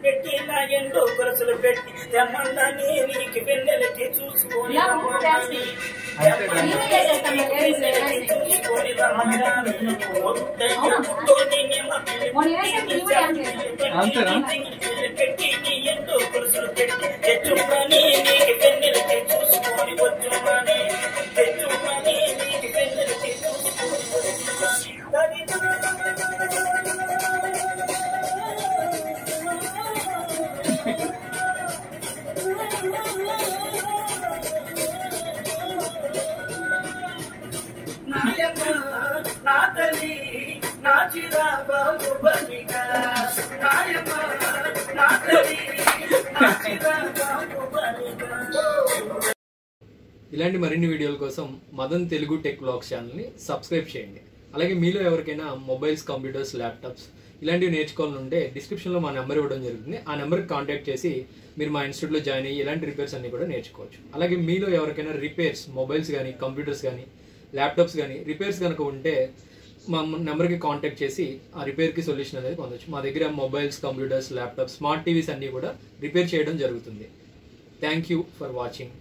పెట్టి నా ఎండో కొరసలు పెట్టి తెమ్మందని నీకు వెన్నెలకి చూసుకొని చూసుకొని పెట్టి నీ ఎండో కొరసలు పెట్టి తెచ్చుమని నీకు వెన్నెలకి చూసుకొని వచ్చుమని తెచ్చుమని నీకు వెన్నెలకి చూసుకొని నా తల్లి నా చిరా బాబు బలిక నాయమ్మ నా తల్లి నా చిరా బాబు బలిక. ఇలాంటి మరిన్ని వీడియోల కోసం మదన్ తెలుగు టెక్ వ్లాగ్స్ ఛానల్ని సబ్స్క్రైబ్ చేయండి. అలాగే మీలో ఎవరికైనా మొబైల్స్, కంప్యూటర్స్, ల్యాప్టాప్స్ ఇలాంటివి నేర్చుకోవాలంటే డిస్క్రిప్షన్లో మా నెంబర్ ఇవ్వడం జరుగుతుంది. ఆ నెంబర్కి కాంటాక్ట్ చేసి మీరు మా ఇన్స్టిట్యూట్లో జాయిన్ అయ్యి ఇలాంటి రిపేర్స్ అన్ని కూడా నేర్చుకోవచ్చు. అలాగే మీలో ఎవరికైనా రిపేర్స్, మొబైల్స్ కానీ, కంప్యూటర్స్ కానీ, ల్యాప్టాప్స్ కానీ రిపేర్స్ కనుక ఉంటే మా నెంబర్కి కాంటాక్ట్ చేసి ఆ రిపేర్కి సొల్యూషన్ అనేది పొందొచ్చు. మా దగ్గర mobiles, computers, laptops, smart TVs అన్నీ కూడా రిపేర్ చేయడం జరుగుతుంది. Thank you for watching.